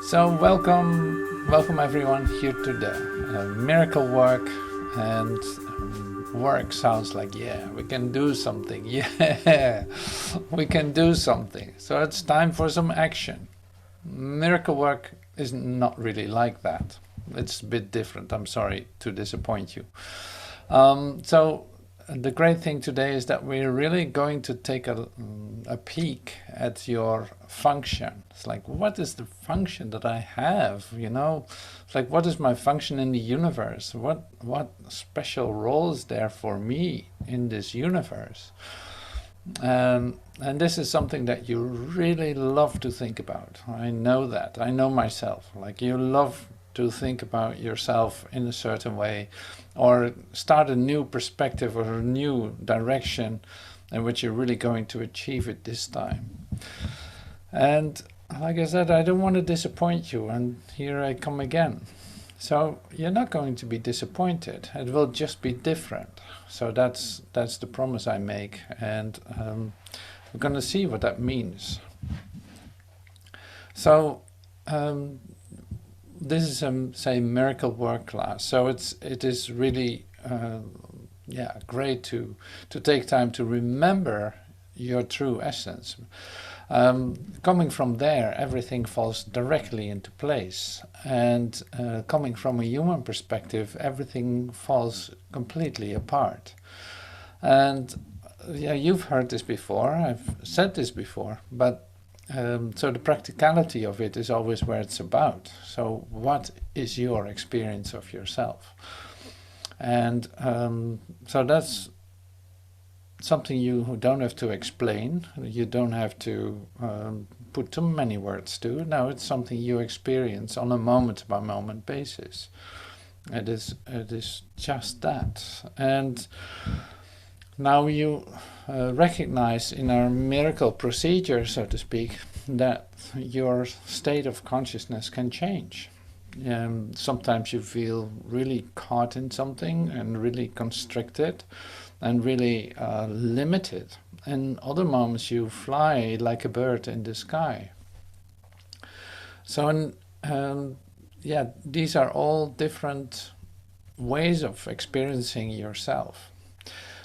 So welcome everyone here to the miracle work. And work sounds like, yeah, we can do something. Yeah, we can do something. So it's time for some action. Miracle work is not really like that. It's a bit different. I'm sorry to disappoint you. So the great thing today is that we're really going to take a peek at your function. It's like, what is the function that I have? It's like, what is my function in the universe? What special role is there for me in this universe? And this is something that you really love to think about. I know that. I know myself. Like, you love to think about yourself in a certain way, or start a new perspective or a new direction in which you're really going to achieve it this time. And like I said, I don't want to disappoint you, and here I come again. So you're not going to be disappointed. It will just be different. So that's the promise I make, and we're going to see what that means. So this is say miracle work class. So it is really great to take time to remember your true essence. Coming from there, everything falls directly into place, and coming from a human perspective, everything falls completely apart. And yeah, you've heard this before, I've said this before, but so the practicality of it is always where it's about. So what is your experience of yourself? And so that's something you don't have to explain. You don't have to put too many words to. No, it's something you experience on a moment-by-moment basis. It is just that. And now you recognize in our miracle procedure, so to speak, that your state of consciousness can change. Sometimes you feel really caught in something and really constricted and really limited. And other moments you fly like a bird in the sky. So these are all different ways of experiencing yourself.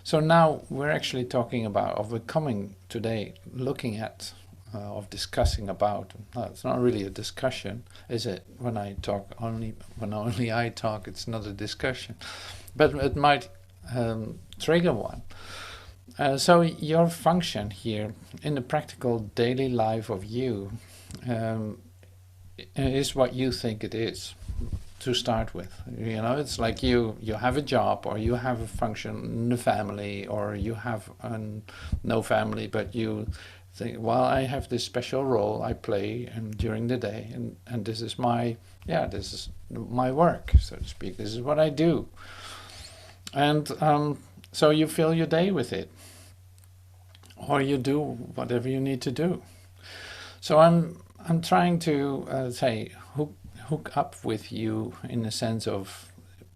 So now we're actually talking about, or we're coming today looking at, of discussing about, it's not really a discussion, is it? When only I talk, it's not a discussion, but it might trigger one. So your function here in the practical daily life of you is what you think it is. To start with, it's like you have a job, or you have a function in the family, or you have no family, but you think, well, I have this special role I play during the day, and this is my work, so to speak. This is what I do, and so you fill your day with it, or you do whatever you need to do. So I'm trying to hook up with you in the sense of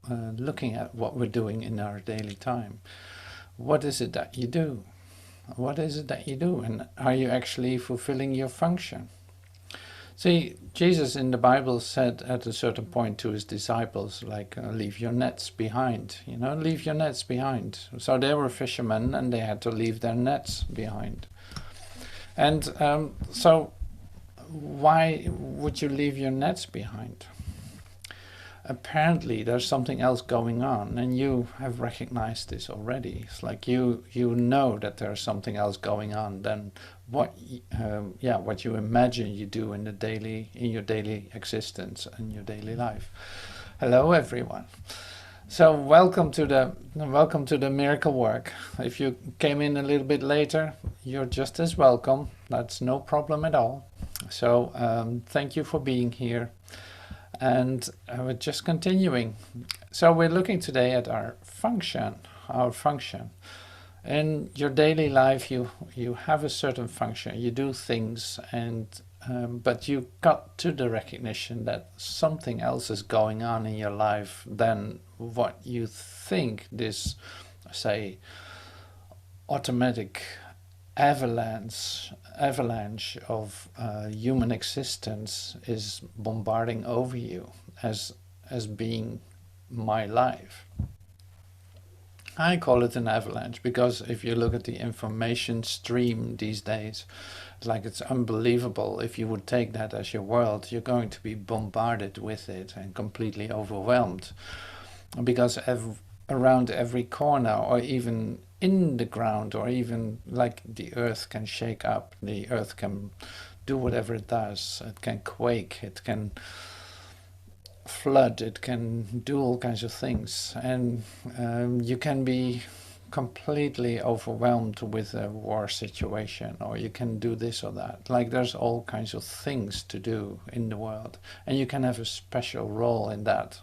looking at what we're doing in our daily time. What is it that you do? What is it that you do? And are you actually fulfilling your function? See, Jesus in the Bible said at a certain point to his disciples, like, leave your nets behind, leave your nets behind. So they were fishermen, and they had to leave their nets behind. And so why would you leave your nets behind? Apparently there's something else going on, and you have recognized this already. It's like you know that there's something else going on than what you imagine you do in your daily existence and your daily life. Hello everyone. So welcome to the miracle work. If you came in a little bit later, you're just as welcome. That's no problem at all. So thank you for being here, and we're just continuing. So we're looking today at our function. In your daily life, you have a certain function. You do things, and but you got to the recognition that something else is going on in your life than what you think this, say, automatic avalanche of human existence is bombarding over you as being my life. I call it an avalanche because if you look at the information stream these days, like it's unbelievable. If you would take that as your world, you're going to be bombarded with it and completely overwhelmed, because around every corner, or even in the ground, or even like the earth can shake up, the earth can do whatever it does. It can quake, it can flood, it can do all kinds of things, and you can be completely overwhelmed with a war situation, or you can do this or that. Like there's all kinds of things to do in the world, and you can have a special role in that,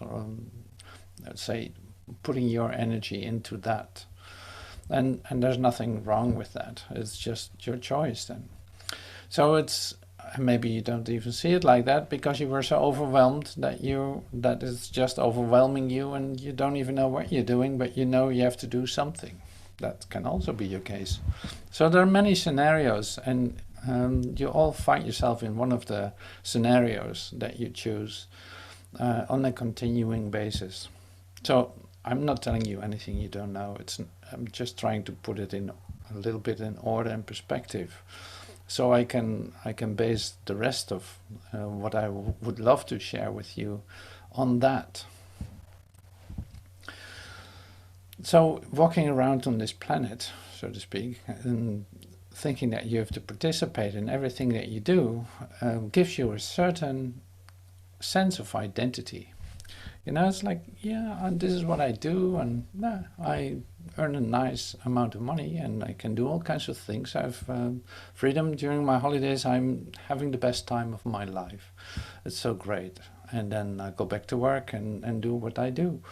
let's say putting your energy into that, and there's nothing wrong with that. It's just your choice then. So it's, maybe you don't even see it like that because you were so overwhelmed that it's just overwhelming you, and you don't even know what you're doing, but you know you have to do something. That can also be your case. So there are many scenarios, and you all find yourself in one of the scenarios that you choose on a continuing basis. So I'm not telling you anything you don't know. I'm just trying to put it in a little bit in order and perspective, so I can base the rest of what I would love to share with you on that. So walking around on this planet, so to speak, and thinking that you have to participate in everything that you do gives you a certain sense of identity. You know, it's like, yeah, and this is what I do, and I earn a nice amount of money, and I can do all kinds of things. I have freedom during my holidays. I'm having the best time of my life. It's so great. And then I go back to work and do what I do.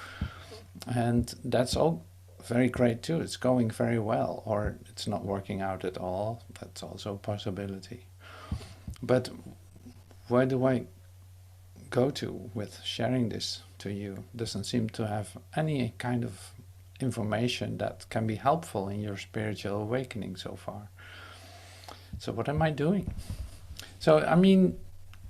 And that's all very great too. It's going very well, or it's not working out at all. That's also a possibility. But where do I go to with sharing this to you? Doesn't seem to have any kind of information that can be helpful in your spiritual awakening so far. So what am I doing? So I mean,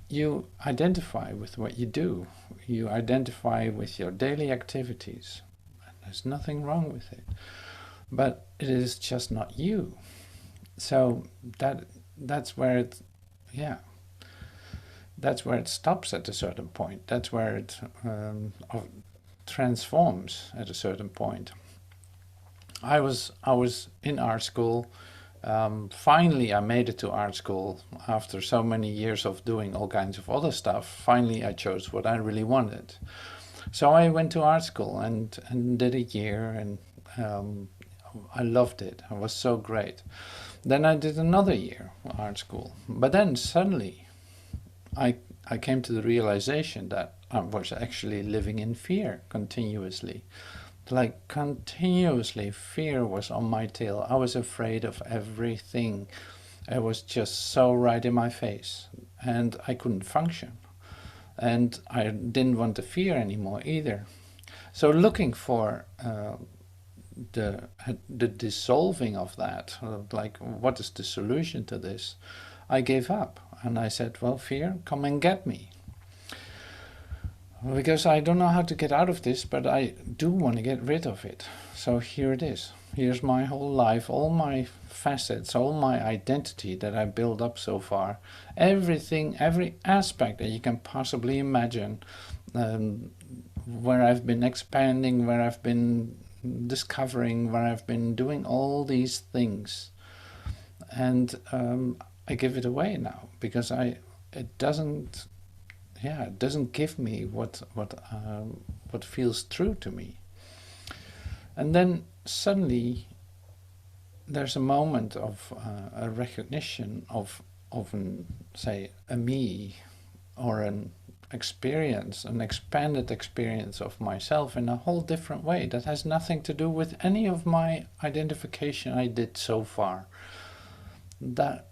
you identify with what you do. You identify with your daily activities. There's nothing wrong with it, but it is just not you. So that's where it, yeah, that's where it stops at a certain point. That's where it transforms at a certain point. I was in art school. Finally, I made it to art school after so many years of doing all kinds of other stuff. Finally, I chose what I really wanted. So I went to art school and did a year, and I loved it. It was so great. Then I did another year art school. But then suddenly I came to the realization that I was actually living in fear continuously. Like continuously, fear was on my tail. I was afraid of everything. It was just so right in my face, and I couldn't function. And I didn't want the fear anymore either. So looking for the dissolving of that, like what is the solution to this, I gave up, and I said, well, fear, come and get me. Because I don't know how to get out of this, but I do want to get rid of it. So here it is. Here's my whole life, all my facets, all my identity that I built up so far. Everything, every aspect that you can possibly imagine, where I've been expanding, where I've been discovering, where I've been doing all these things. And I give it away now, because it doesn't give me what feels true to me. And then suddenly there's a moment of a recognition of say a me, or an experience, an expanded experience of myself in a whole different way that has nothing to do with any of my identification I did so far. That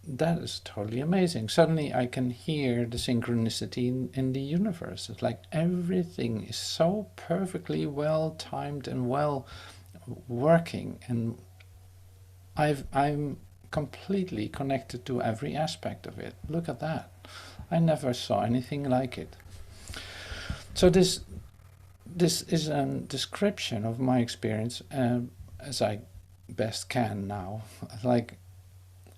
is totally amazing. Suddenly I can hear the synchronicity in the universe. It's like everything is so perfectly well timed and well working, and I'm completely connected to every aspect of it. Look at that. I never saw anything like it. So this is a description of my experience as I best can now, like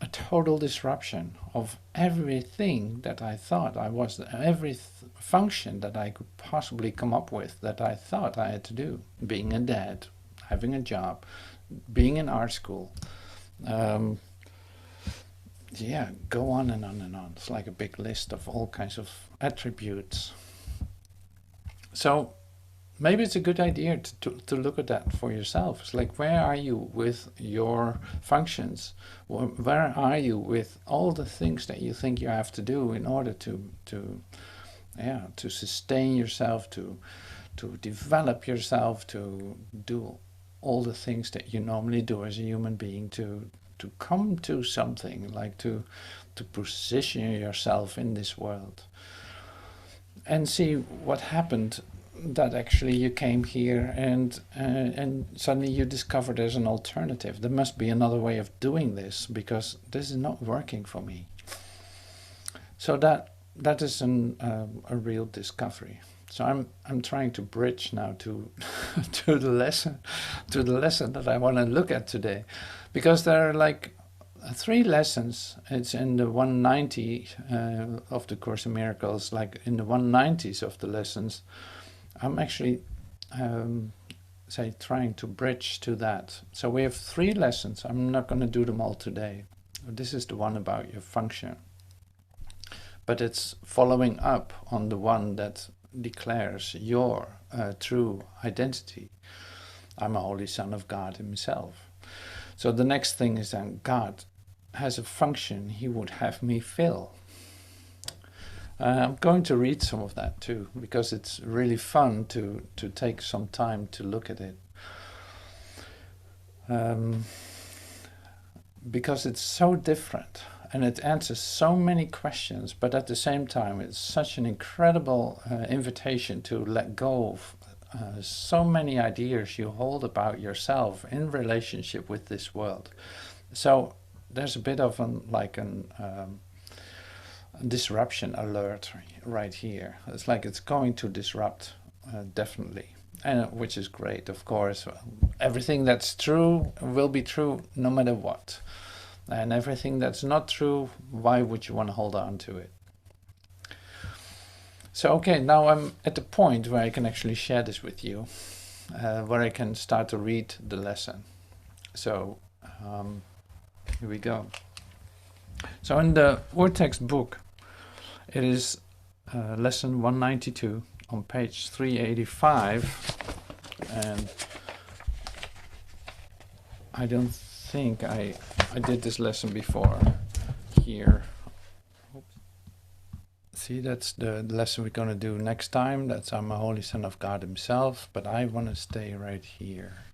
a total disruption of everything that I thought I was, every function that I could possibly come up with that I thought I had to do. Being a dad, having a job, being in art school, yeah, go on and on and on. It's like a big list of all kinds of attributes. So maybe it's a good idea to look at that for yourself. It's like, where are you with your functions? Where are you with all the things that you think you have to do in order to sustain yourself, to develop yourself, to do all the things that you normally do as a human being, to come to something, like to position yourself in this world, and see what happened. That actually you came here and suddenly you discovered there's an alternative. There must be another way of doing this, because this is not working for me. So that is a real discovery. So I'm trying to bridge now to the lesson that I want to look at today, because there are like 3 lessons. It's in the 190 of the Course in Miracles, like in the 190s of the lessons. I'm actually trying to bridge to that. So we have 3 lessons. I'm not going to do them all today. This is the one about your function, but it's following up on the one that declares your true identity. I'm a holy son of God himself. So the next thing is that God has a function he would have me fill. I'm going to read some of that too, because it's really fun to take some time to look at it. Because it's so different and it answers so many questions, but at the same time it's such an incredible invitation to let go of so many ideas you hold about yourself in relationship with this world. So there's a bit of a disruption alert right here. It's like it's going to disrupt, definitely, and which is great, of course. Everything that's true will be true no matter what, and everything that's not true, why would you want to hold on to it? So okay, now I'm at the point where I can actually share this with you, where I can start to read the lesson. So here we go. So in the Urtext book, it is lesson 192 on page 385, and I don't think I did this lesson before here. See, that's the lesson we're going to do next time. That's I'm a holy son of God himself, but I want to stay right here.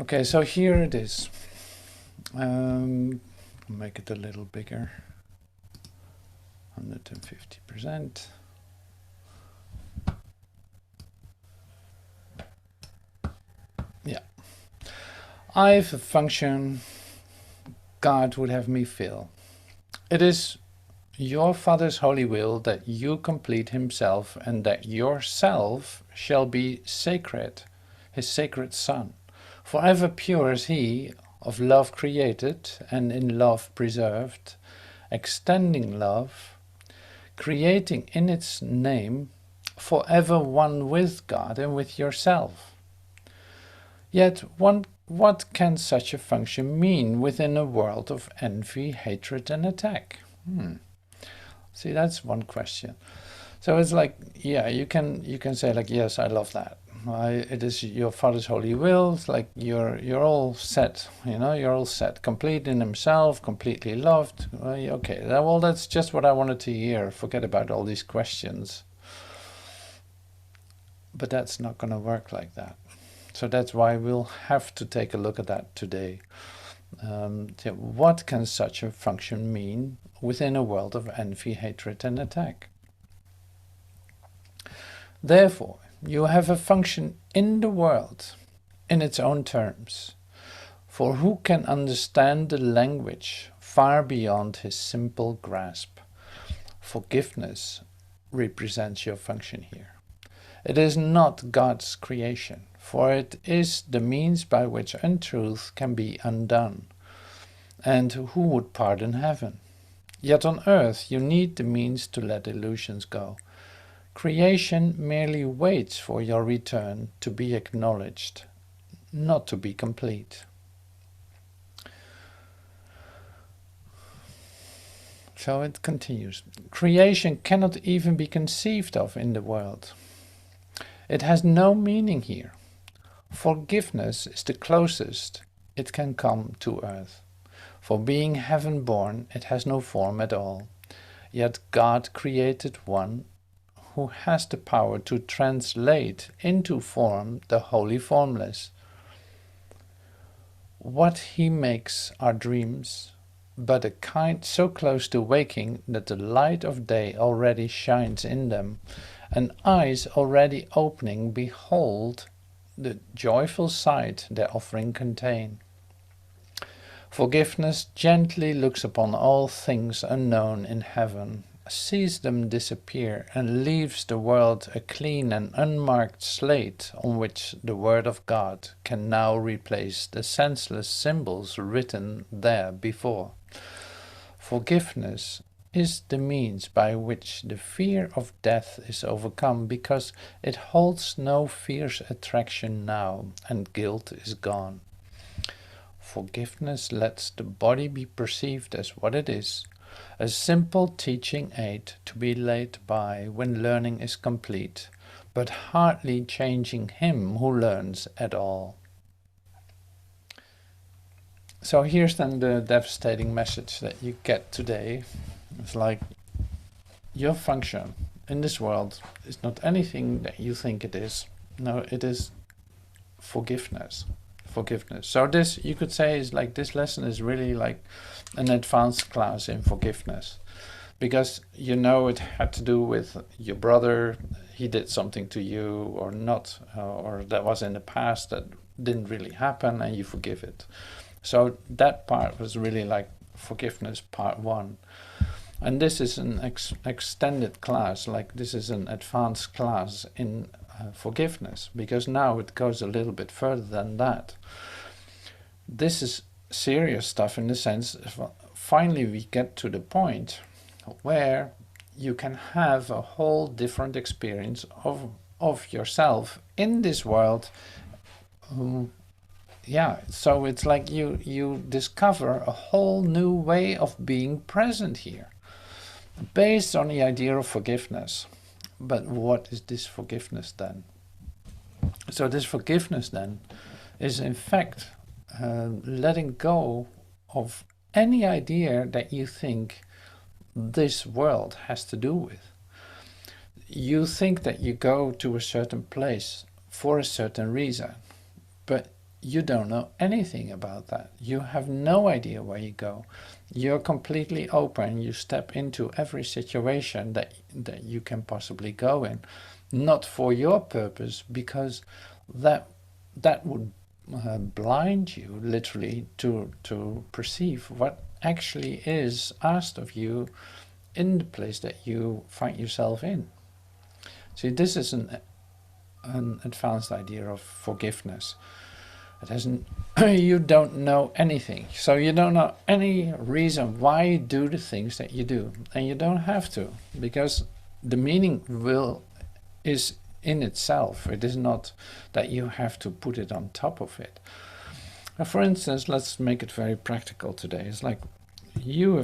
Okay, so here it is. Make it a little bigger. 150%. Yeah. I have a function God would have me fill. It is your Father's holy will that you complete himself, and that yourself shall be sacred, his sacred son, forever pure as he, of love created and in love preserved, extending love, creating in its name, forever one with God and with yourself. Yet what can such a function mean within a world of envy, hatred and attack? See, that's one question. So it's like, yeah, you can say like, yes, I love that. It is your Father's holy will. It's like you're all set, you're all set, complete in himself, completely loved. Okay, well, that's just what I wanted to hear. Forget about all these questions. But that's not going to work like that. So that's why we'll have to take a look at that today. What can such a function mean within a world of envy, hatred and attack? Therefore, you have a function in the world in its own terms. For who can understand the language far beyond his simple grasp? Forgiveness represents your function here. It is not God's creation, for it is the means by which untruth can be undone. And who would pardon heaven? Yet on earth you need the means to let illusions go. Creation merely waits for your return to be acknowledged, not to be complete. So it continues. Creation cannot even be conceived of in the world. It has no meaning here. Forgiveness is the closest it can come to earth. For being heaven-born, it has no form at all. Yet God created one who has the power to translate into form the wholly formless. What he makes are dreams, but a kind so close to waking that the light of day already shines in them, and eyes already opening behold the joyful sight their offering contain. Forgiveness gently looks upon all things unknown in heaven, sees them disappear, and leaves the world a clean and unmarked slate on which the word of God can now replace the senseless symbols written there before. Forgiveness is the means by which the fear of death is overcome, because it holds no fierce attraction now, and guilt is gone. Forgiveness lets the body be perceived as what it is, a simple teaching aid to be laid by when learning is complete, but hardly changing him who learns at all. So here's then the devastating message that you get today. It's like, your function in this world is not anything that you think it is. No, it is forgiveness. Forgiveness. So this, you could say, is like, this lesson is really like an advanced class in forgiveness, because you know it had to do with your brother. He did something to you or not, or that was in the past that didn't really happen, and you forgive it. So that part was really like forgiveness part 1. And this is an extended class, like this is an advanced class in forgiveness, because now it goes a little bit further than that. This is serious stuff in the sense, finally we get to the point where you can have a whole different experience of yourself in this world. Yeah, so it's like you discover a whole new way of being present here, based on the idea of forgiveness. But what is this forgiveness then? So this forgiveness then is in fact letting go of any idea that you think this world has to do with. You think that you go to a certain place for a certain reason, but you don't know anything about that. You have no idea where you go. You're completely open. You step into every situation that you can possibly go in, not for your purpose, because that would blind you literally to perceive what actually is asked of you in the place that you find yourself in. See, this is an advanced idea of forgiveness. It hasn't, you don't know anything, so you don't know any reason why you do the things that you do, and you don't have to, because the meaning is in itself. It is not that you have to put it on top of it. For instance, let's make it very practical today. It's like you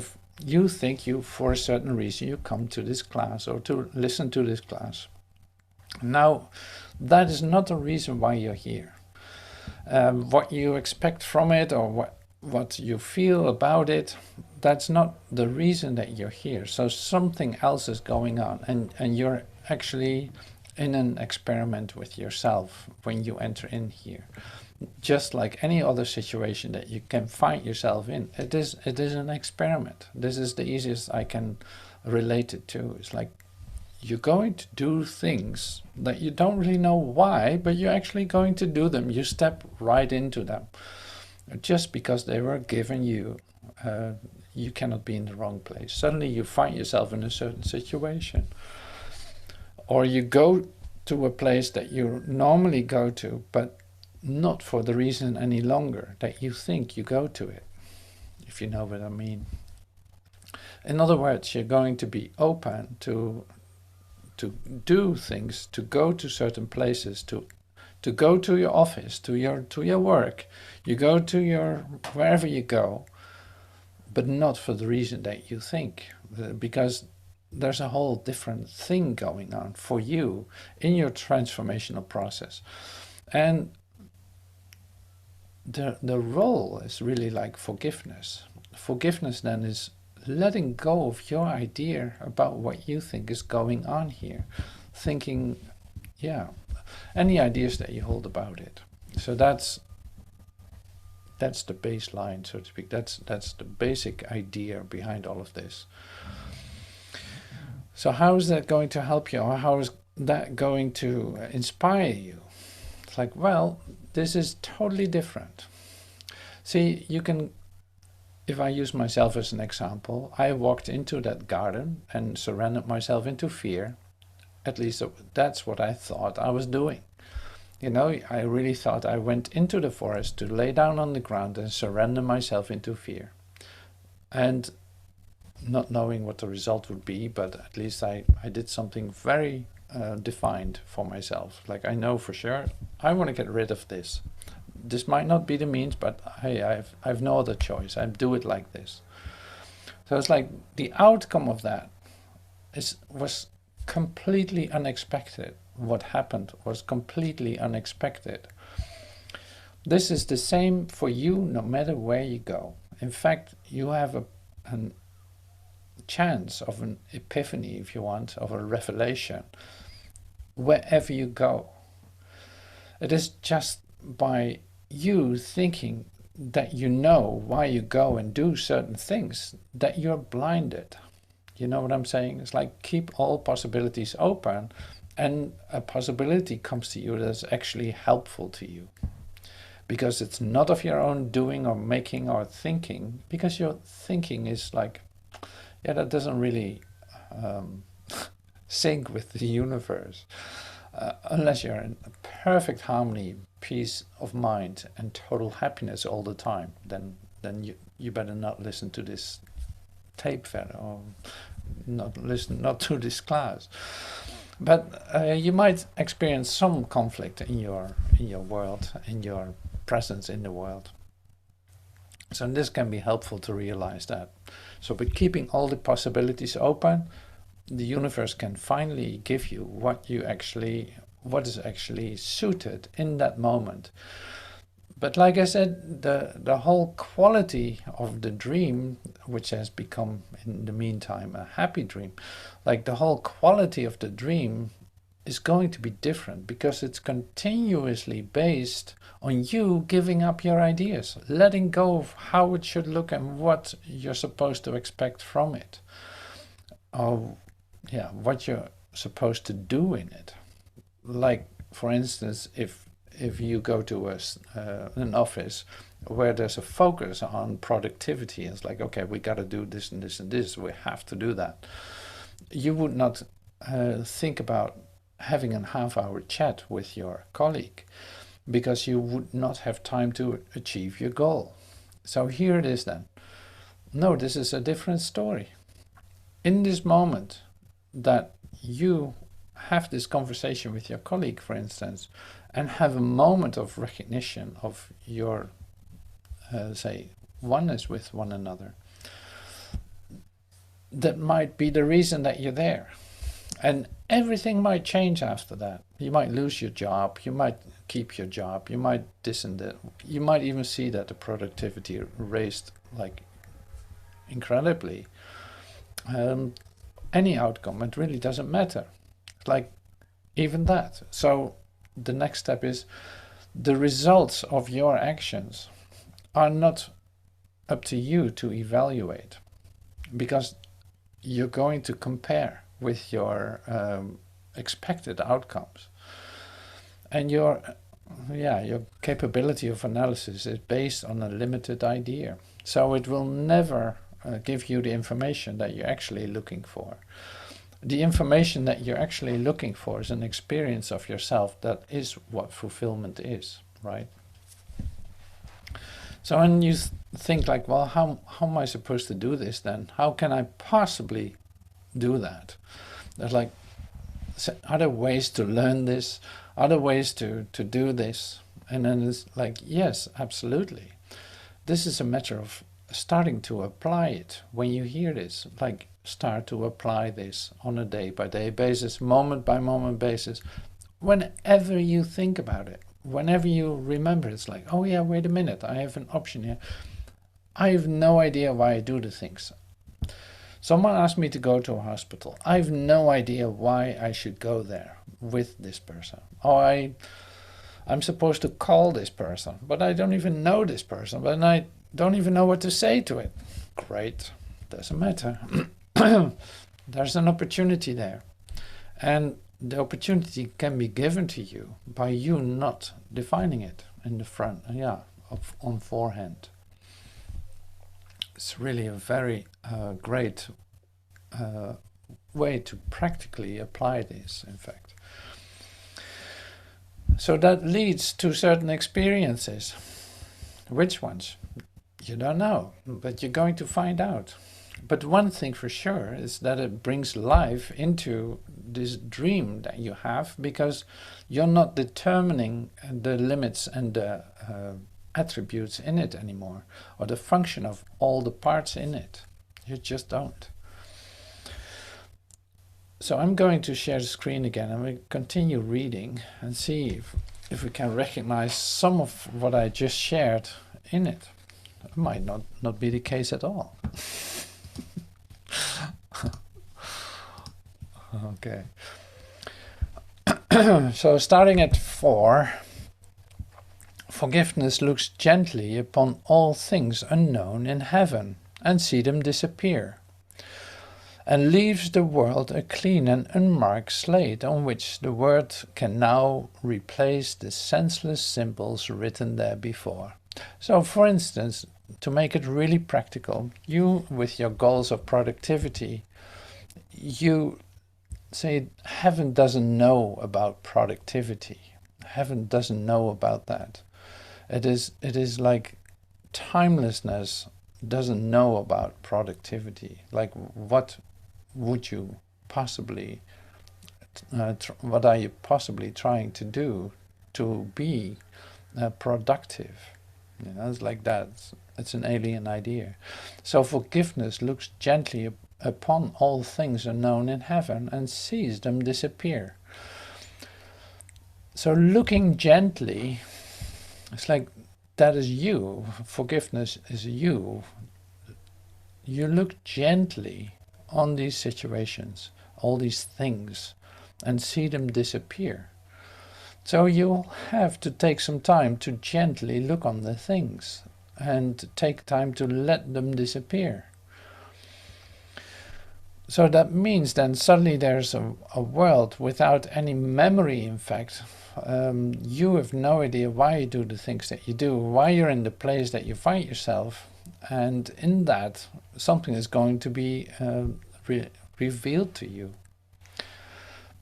think for a certain reason you come to this class or to listen to this class. Now, that is not the reason why you're here. What you expect from it, or what you feel about it, that's not the reason that you're here. So something else is going on, and you're actually in an experiment with yourself when you enter in here. Just like any other situation that you can find yourself in, it is an experiment. This is the easiest I can relate it to. It's like you're going to do things that you don't really know why, but you're actually going to do them. You step right into them. just because they were given you. You cannot be in the wrong place. Suddenly you find yourself in a certain situation, or you go to a place that you normally go to, but not for the reason any longer that you think you go to it, if you know what I mean. In other words, you're going to be open to do things, to go to certain places, to go to your office, to your work. You go to your wherever you go, but not for the reason that you think, because there's a whole different thing going on for you in your transformational process. And the role is really like forgiveness. Forgiveness then is letting go of your idea about what you think is going on here. Thinking, yeah, any ideas that you hold about it. So that's the baseline, so to speak. That's the basic idea behind all of this. So how is that going to help you, or how is that going to inspire you? It's like, well, this is totally different. See, you can, if I use myself as an example, I walked into that garden and surrendered myself into fear. At least that's what I thought I was doing. You know, I really thought I went into the forest to lay down on the ground and surrender myself into fear. And not knowing what the result would be, but at least I did something very defined for myself. Like, I know for sure I want to get rid of this. This might not be the means, but hey, I've no other choice. I do it like this. So it's like the outcome of that was completely unexpected. What happened was completely unexpected. This is the same for you no matter where you go. In fact, you have a chance of an epiphany, if you want, of a revelation wherever you go. It is just by you thinking that you know why you go and do certain things that you're blinded. You know what I'm saying? It's like, keep all possibilities open, and a possibility comes to you that's actually helpful to you, because it's not of your own doing or making or thinking, because your thinking is like, yeah, that doesn't really sync with the universe. Unless you're in a perfect harmony, peace of mind, and total happiness all the time, then you better not listen to this tape fella, or not to this class. But you might experience some conflict in your world, in your presence in the world. So this can be helpful to realize that. So by keeping all the possibilities open, the universe can finally give you what is actually suited in that moment. But like I said, the whole quality of the dream, which has become in the meantime a happy dream, like the whole quality of the dream is going to be different, because it's continuously based on you giving up your ideas, letting go of how it should look and what you're supposed to expect from it, or yeah, what you're supposed to do in it. Like, for instance, if you go to an office where there's a focus on productivity, it's like, okay, we got to do this and this and this, we have to do that. You would not think about having a half-hour chat with your colleague, because you would not have time to achieve your goal. So here it is then. No, this is a different story. In this moment that you have this conversation with your colleague, for instance, and have a moment of recognition of your, say, oneness with one another, that might be the reason that you're there. And everything might change after that. You might lose your job, you might keep your job, you might this and that. You might even see that the productivity raised like incredibly. Any outcome, it really doesn't matter. Like even that. So the next step is the results of your actions are not up to you to evaluate, because you're going to compare with your expected outcomes, and your your capability of analysis is based on a limited idea. So it will never give you the information that you're actually looking for. The information that you're actually looking for is an experience of yourself. That is what fulfillment is, right? So when you think like, well, how am I supposed to do this then? How can I possibly do that? There's like other ways to learn this, other ways to do this. And then it's like, yes, absolutely. This is a matter of starting to apply it. When you hear this, like, start to apply this on a day-by-day basis, moment-by-moment basis. Whenever you think about it, whenever you remember, it's like, oh yeah, wait a minute, I have an option here. I have no idea why I do the things. Someone asked me to go to a hospital. I have no idea why I should go there with this person. Or I'm supposed to call this person, but I don't even know this person, but I don't even know what to say to it. Great, doesn't matter. There's an opportunity there. And the opportunity can be given to you by you not defining it in the front, on forehand. It's really a very great way to practically apply this, in fact. So that leads to certain experiences. Which ones? You don't know, but you're going to find out. But one thing for sure is that it brings life into this dream that you have, because you're not determining the limits and the attributes in it anymore, or the function of all the parts in it. You just don't. So I'm going to share the screen again, and we continue reading and see if we can recognize some of what I just shared in it. It might not be the case at all. Okay. So starting at 4, forgiveness looks gently upon all things unknown in heaven and see them disappear, and leaves the world a clean and unmarked slate on which the word can now replace the senseless symbols written there before. So for instance, to make it really practical, you with your goals of productivity, you say heaven doesn't know about productivity. Heaven doesn't know about that. It is like timelessness doesn't know about productivity. Like, what would you possibly, what are you possibly trying to do to be productive? You know, it's like that. It's an alien idea. So forgiveness looks gently upon all things unknown in heaven and sees them disappear. So looking gently, it's like that is you. Forgiveness is you. You look gently on these situations, all these things, and see them disappear. So you'll have to take some time to gently look on the things and take time to let them disappear. So that means then suddenly there's a world without any memory, in fact. You have no idea why you do the things that you do, why you're in the place that you find yourself, and in that something is going to be revealed to you.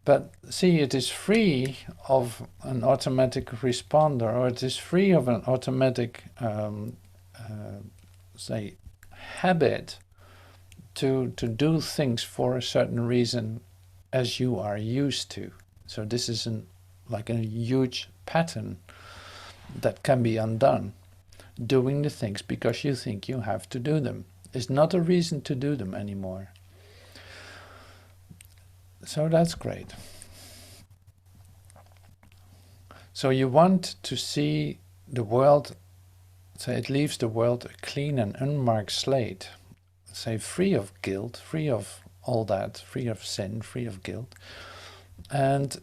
But see, it is free of an automatic responder, or it is free of an automatic, say, habit to do things for a certain reason as you are used to. So this is like a huge pattern that can be undone. Doing the things because you think you have to do them is not a reason to do them anymore. So that's great. So you want to see the world, so it leaves the world a clean and unmarked slate, say free of guilt, free of all that, free of sin, free of guilt. And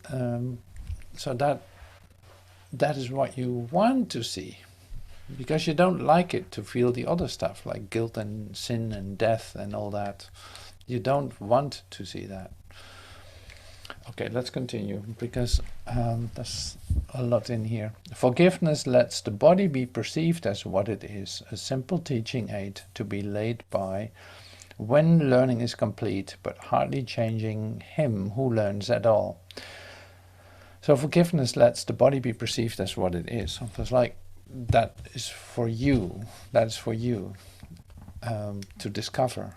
so that is what you want to see, because you don't like it to feel the other stuff like guilt and sin and death and all that. You don't want to see that. Okay, let's continue, because there's a lot in here. Forgiveness lets the body be perceived as what it is, a simple teaching aid to be laid by when learning is complete, but hardly changing him who learns at all. So forgiveness lets the body be perceived as what it is. So it's like, that is for you, to discover.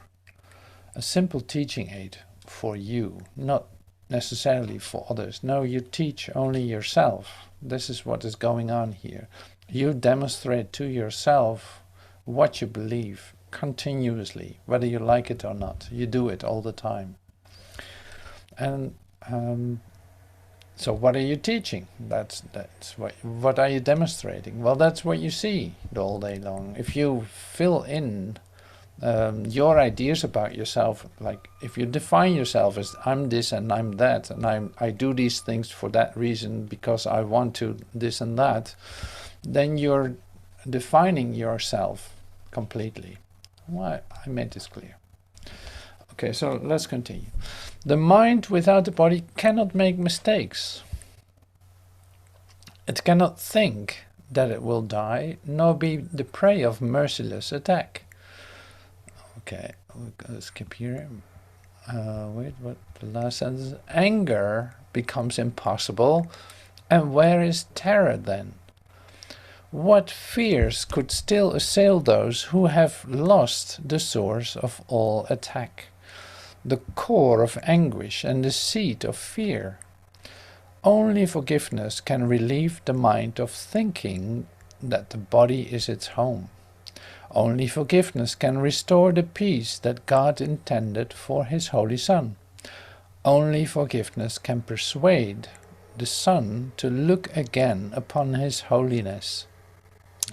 A simple teaching aid for you, not necessarily for others. No, you teach only yourself. This is what is going on here. You demonstrate to yourself what you believe continuously, whether you like it or not. You do it all the time. And so what are you teaching? That's what are you demonstrating? Well, that's what you see all day long. If you fill in your ideas about yourself, like if you define yourself as I'm this and I'm that, and I do these things for that reason because I want to this and that, then you're defining yourself completely. Well, I made this clear. Okay, so let's continue. The mind without the body cannot make mistakes. It cannot think that it will die, nor be the prey of merciless attack. Okay, we're going to skip here. Wait, what the last sentence? Anger becomes impossible, and where is terror then? What fears could still assail those who have lost the source of all attack, the core of anguish and the seat of fear? Only forgiveness can relieve the mind of thinking that the body is its home. Only forgiveness can restore the peace that God intended for His Holy Son. Only forgiveness can persuade the Son to look again upon His holiness.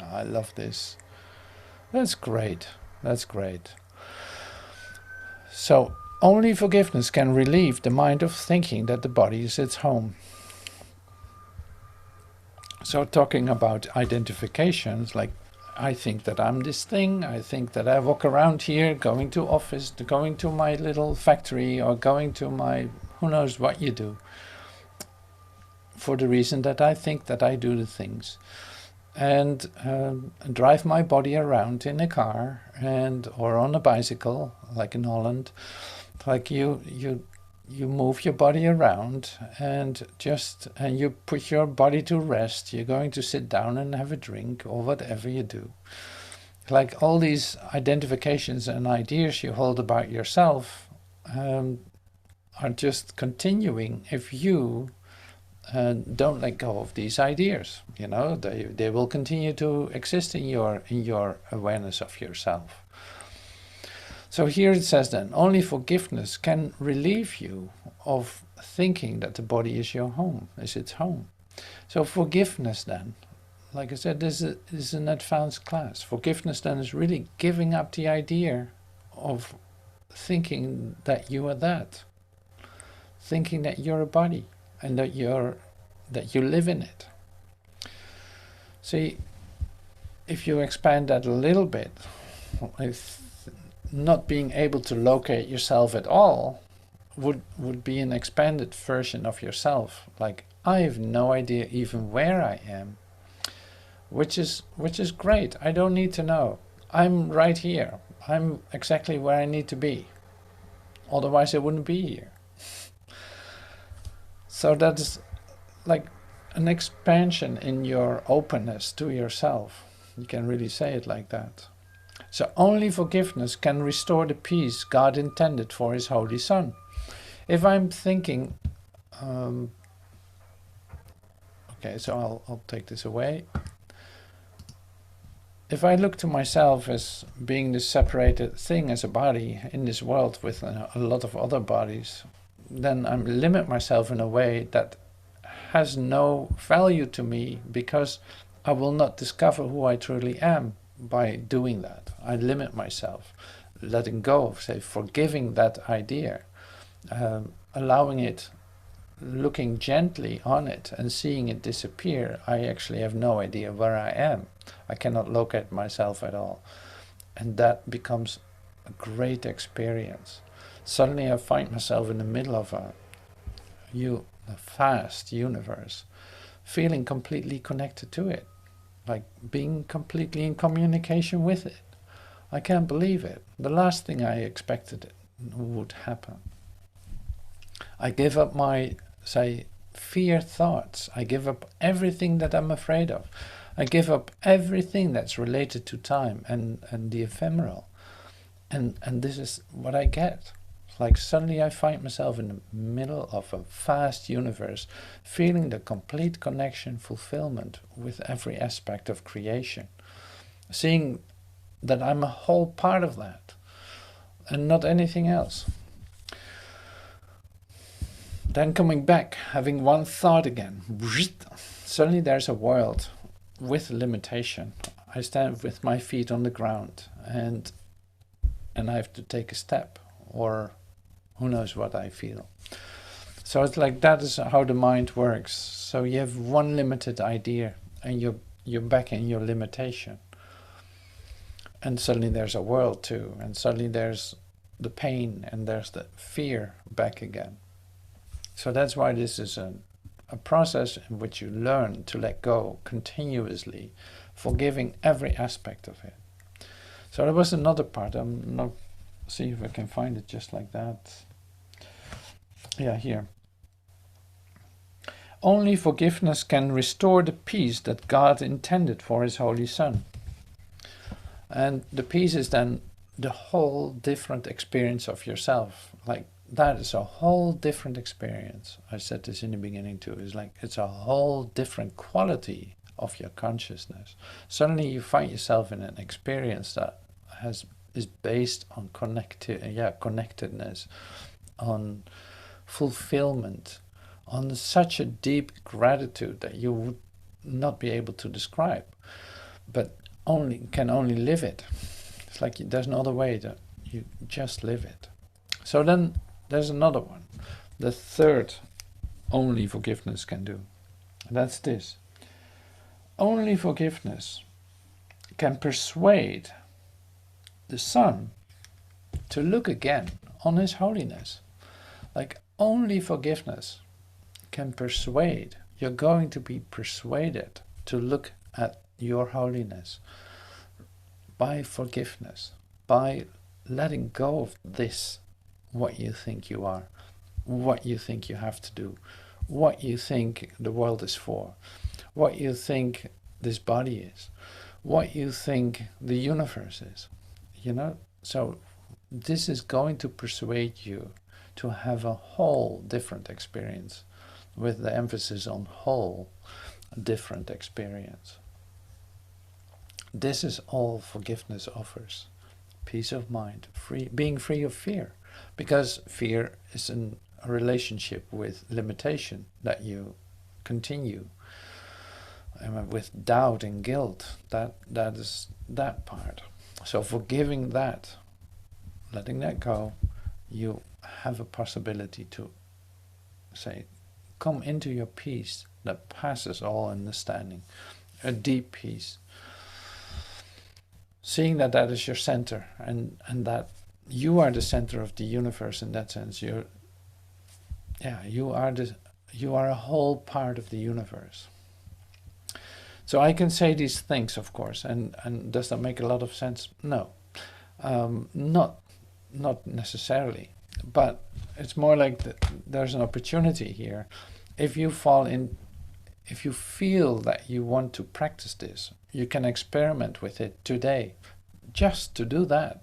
Oh, I love this. That's great. That's great. So, only forgiveness can relieve the mind of thinking that the body is its home. So, talking about identifications, like I think that I'm this thing, I think that I walk around here, going to office, going to my little factory, or going to my, who knows what you do, for the reason that I think that I do the things. And drive my body around in a car or on a bicycle, like in Holland. Like you move your body around and you put your body to rest. You're going to sit down and have a drink or whatever you do. Like all these identifications and ideas you hold about yourself are just continuing if you don't let go of these ideas. You know, they will continue to exist in your awareness of yourself. So here it says then, only forgiveness can relieve you of thinking that the body is your home, is its home. So forgiveness then, like I said, this is an advanced class. Forgiveness then is really giving up the idea of thinking that you are that, thinking that you're a body and that you live in it. See, if you expand that a little bit, if not being able to locate yourself at all would be an expanded version of yourself. Like, I have no idea even where I am, which is great. I don't need to know. I'm right here. I'm exactly where I need to be. Otherwise I wouldn't be here. So that's like an expansion in your openness to yourself. You can really say it like that. So only forgiveness can restore the peace God intended for His Holy Son. If I'm thinking, okay, so I'll take this away. If I look to myself as being this separated thing, as a body in this world with a lot of other bodies, then I limit myself in a way that has no value to me, because I will not discover who I truly am by doing that. I limit myself, letting go of, say, forgiving that idea, allowing it, looking gently on it and seeing it disappear. I actually have no idea where I am. I cannot locate myself at all. And that becomes a great experience. Suddenly I find myself in the middle of the vast universe, feeling completely connected to it, like being completely in communication with it. I can't believe it. The last thing I expected would happen. I give up my, say, fear thoughts. I give up everything that I'm afraid of. I give up everything that's related to time and the ephemeral. And this is what I get. Like suddenly I find myself in the middle of a vast universe, feeling the complete connection, fulfillment with every aspect of creation. Seeing that I'm a whole part of that and not anything else. Then coming back, having one thought again. Suddenly there's a world with limitation. I stand with my feet on the ground and I have to take a step, or who knows what I feel. So it's like that is how the mind works. So you have one limited idea and you're back in your limitation. And suddenly there's a world too, and suddenly there's the pain and there's the fear back again. So that's why this is a process in which you learn to let go continuously, forgiving every aspect of it. So there was another part. I'm not see if I can find it just like that. Yeah, here. Only forgiveness can restore the peace that God intended for His Holy Son. And the peace is then the whole different experience of yourself. Like that is a whole different experience. I said this in the beginning too. It's like it's a whole different quality of your consciousness. Suddenly you find yourself in an experience that is based on connectedness, on fulfillment, on such a deep gratitude that you would not be able to describe, but can only live it. It's like there's no other way that you just live it. So then there's another one. The third only forgiveness can do. And that's this. Only forgiveness can persuade the Son to look again on His holiness. Like only forgiveness can persuade. You're going to be persuaded to look at your holiness by forgiveness, by letting go of this, what you think you are, what you think you have to do, what you think the world is for, what you think this body is, what you think the universe is, So this is going to persuade you to have a whole different experience, with the emphasis on whole different experience. This is all forgiveness offers. Peace of mind, being free of fear. Because fear is a relationship with limitation that you continue. And with doubt and guilt, that is that part. So forgiving that, letting that go, you have a possibility to say, come into your peace that passes all understanding, a deep peace. Seeing that is your center, and that you are the center of the universe in that sense. You are a whole part of the universe. So I can say these things, of course, and does that make a lot of sense? No, not necessarily. But it's more like there's an opportunity here. If you feel that you want to practice this, you can experiment with it today. Just to do that.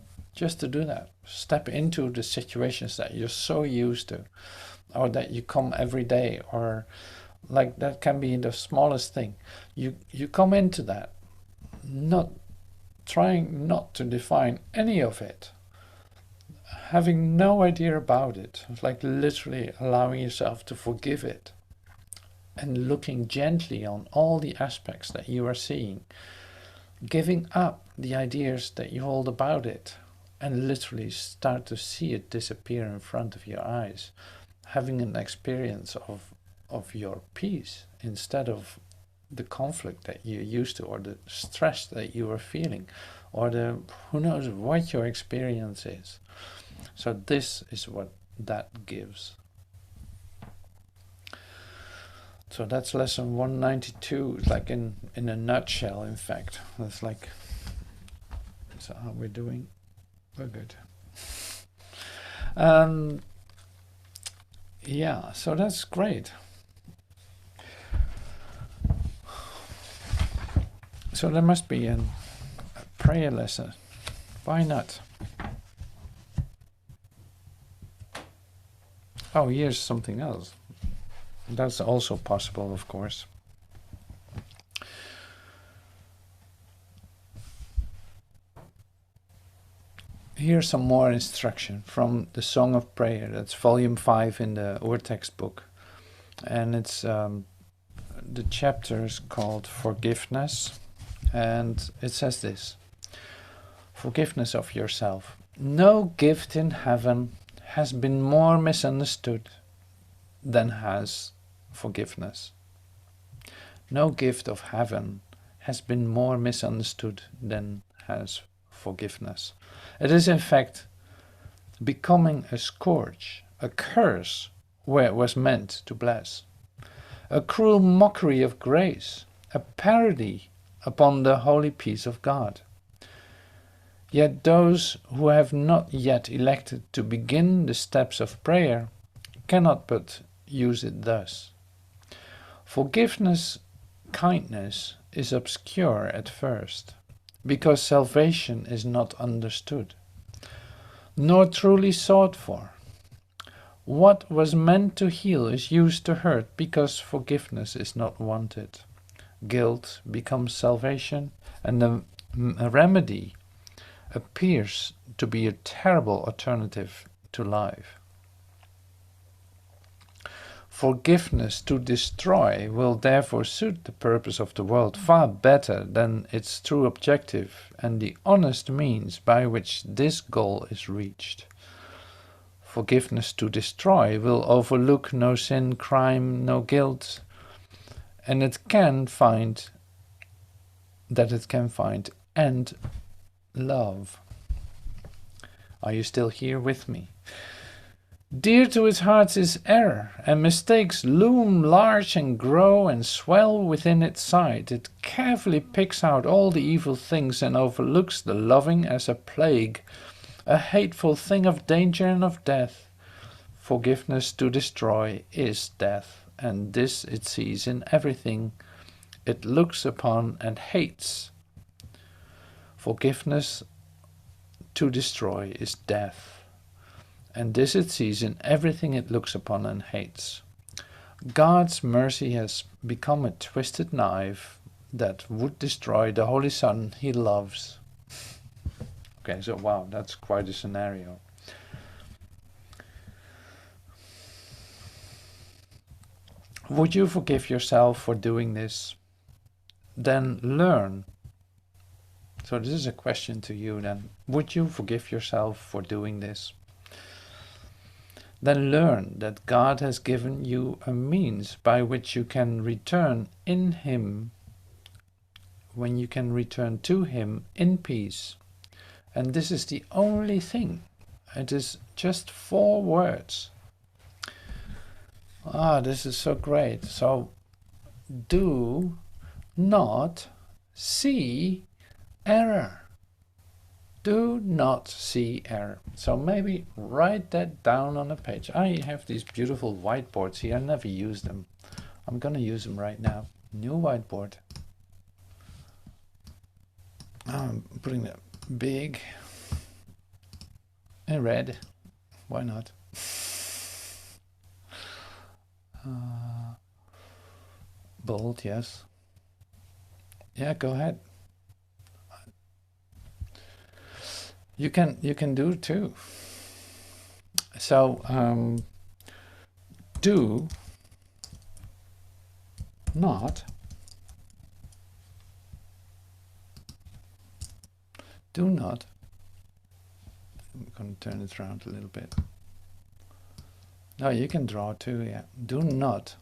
Step into the situations that you're so used to, or that you come every day, or like that can be the smallest thing. You come into that, not trying not to define any of it, having no idea about it. It's like literally allowing yourself to forgive it, and looking gently on all the aspects that you are seeing, giving up the ideas that you hold about it, and literally start to see it disappear in front of your eyes, having an experience of your peace instead of the conflict that you're used to, or the stress that you are feeling, or the who knows what your experience is. So this is what that gives. So that's lesson 192, like in a nutshell, in fact. That's like, so how we're doing? We're good. Yeah, so that's great. So there must be a prayer lesson. Why not? Oh, here's something else. That's also possible, of course. Here's some more instruction from the Song of Prayer. That's volume 5 in the Urtext book. And it's the chapter is called Forgiveness. And it says this: forgiveness of yourself. No gift in heaven has been more misunderstood than has forgiveness. No gift of heaven has been more misunderstood than has forgiveness. It is in fact becoming a scourge, a curse where it was meant to bless, a cruel mockery of grace, a parody upon the holy peace of God. Yet those who have not yet elected to begin the steps of prayer cannot but use it thus. Forgiveness, kindness is obscure at first, because salvation is not understood, nor truly sought for. What was meant to heal is used to hurt because forgiveness is not wanted. Guilt becomes salvation, and the remedy appears to be a terrible alternative to life. Forgiveness to destroy will therefore suit the purpose of the world far better than its true objective and the honest means by which this goal is reached. Forgiveness to destroy will overlook no sin, crime, no guilt, and it can find and love. Are you still here with me? Dear to its heart is error, and mistakes loom large and grow and swell within its sight. It carefully picks out all the evil things and overlooks the loving as a plague, a hateful thing of danger and of death. Forgiveness to destroy is death, and this it sees in everything it looks upon and hates. Forgiveness to destroy is death, and this it sees in everything it looks upon and hates. God's mercy has become a twisted knife that would destroy the Holy Son he loves. Okay, so wow, that's quite a scenario. Would you forgive yourself for doing this? Then learn. So this is a question to you then. Would you forgive yourself for doing this? Then learn that God has given you a means by which you can return in Him, when you can return to Him in peace. And this is the only thing. It is just 4 words. This is so great. So, do not see error. Do not see error. So maybe write that down on a page. I have these beautiful whiteboards here. I never use them. I'm going to use them right now. New whiteboard. I'm putting it big and red. Why not? Bold, yes. Yeah, go ahead. You can do too. So do not I'm going to turn it around a little bit. No, you can draw too, yeah. Do not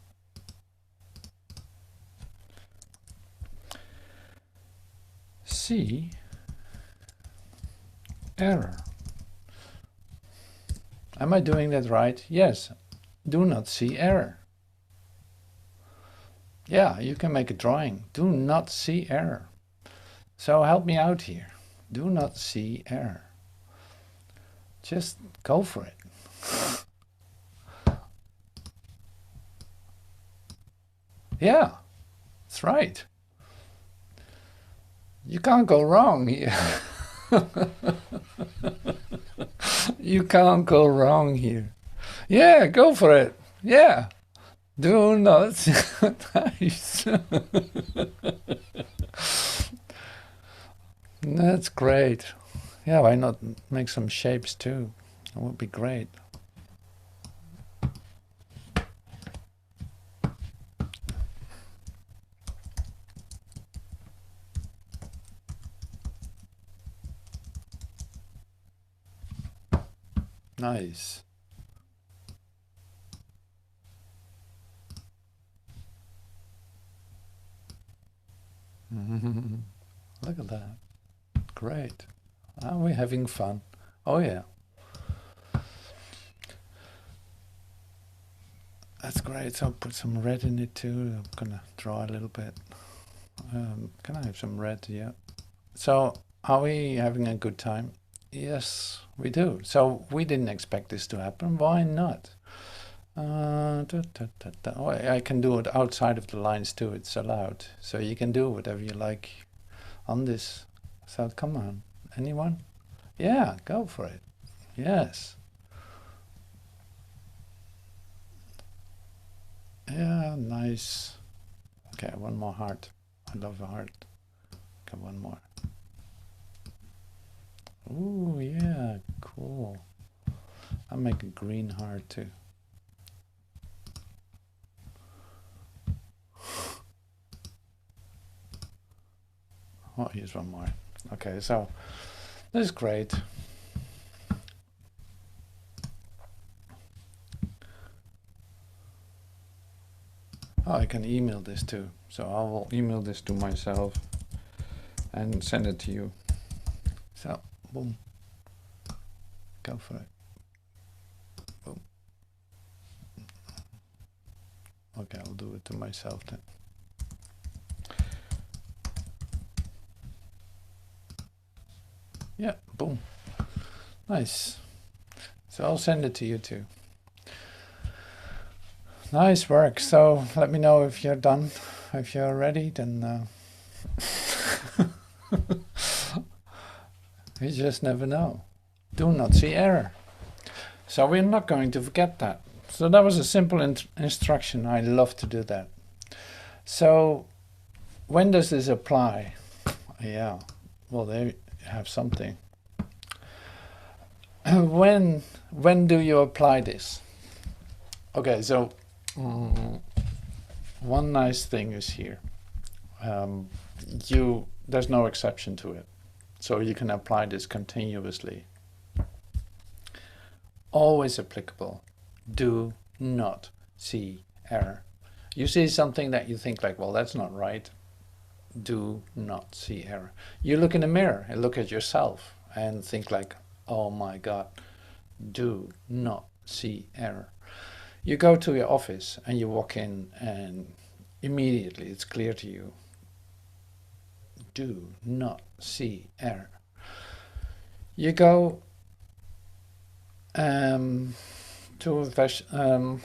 see error. Am I doing that right? Yes. Do not see error. Yeah, you can make a drawing. Do not see error. So help me out here. Do not see error. Just go for it. Yeah, that's right. You can't go wrong here. You can't go wrong here. Yeah, go for it. Yeah. Do not. Nice. That's great. Yeah, why not make some shapes too? That would be great. Nice. Look at that. Great. Are we having fun? Oh yeah. That's great. So I'll put some red in it too. I'm gonna draw a little bit. Can I have some red? Yeah. So are we having a good time? Yes, we do. So we didn't expect this to happen. Why not? Oh, I can do it outside of the lines too. It's allowed. So you can do whatever you like on this. So come on. Anyone? Yeah, go for it. Yes. Yeah, nice. Okay, one more heart. I love a heart. Okay, one more. Ooh, yeah, cool. I'll make a green heart too. Oh, here's one more. Okay, so this is great. Oh, I can email this too. So I will email this to myself and send it to you. So, boom. Go for it. Boom. Okay, I'll do it to myself then. Yeah, boom. Nice. So I'll send it to you too. Nice work. So let me know if you're done. If you're ready, then you just never know. Do not see error. So we're not going to forget that. So that was a simple instruction. I love to do that. So when does this apply? Yeah, well, there you have something. When do you apply this? Okay, so one nice thing is here. There's no exception to it. So you can apply this continuously. Always applicable. Do not see error. You see something that you think like, well, that's not right. Do not see error. You look in the mirror and look at yourself and think like, oh my God, do not see error. You go to your office and you walk in and immediately it's clear to you, do not see error. You go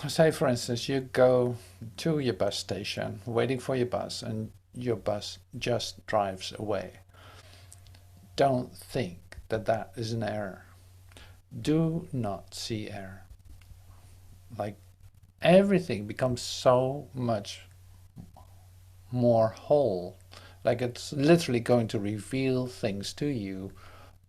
say for instance, you go to your bus station waiting for your bus and your bus just drives away. Don't think that that is an error. Do not see error. Like everything becomes so much more whole. Like it's literally going to reveal things to you.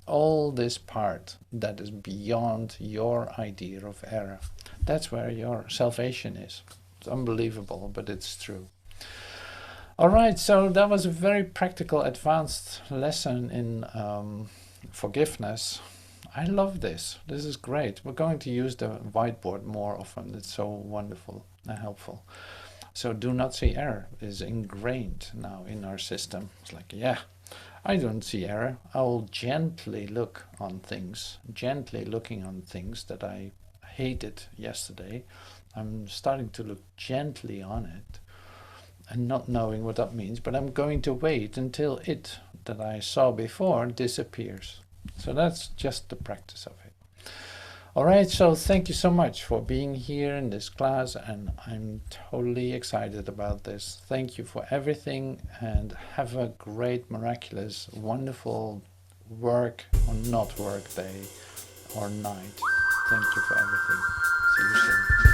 All this part that is beyond your idea of error. That's where your salvation is. It's unbelievable, but it's true. All right, so that was a very practical, advanced lesson in forgiveness. I love this. This is great. We're going to use the whiteboard more often. It's so wonderful and helpful. So do not see error is ingrained now in our system. It's like, yeah, I don't see error. I will gently look on things, gently looking on things that I hated yesterday. I'm starting to look gently on it. and not knowing what that means, but I'm going to wait until it that I saw before disappears. So that's just the practice of it. All right, so thank you so much for being here in this class, and I'm totally excited about this. Thank you for everything, and have a great, miraculous, wonderful work or not work day or night. Thank you for everything. See you soon.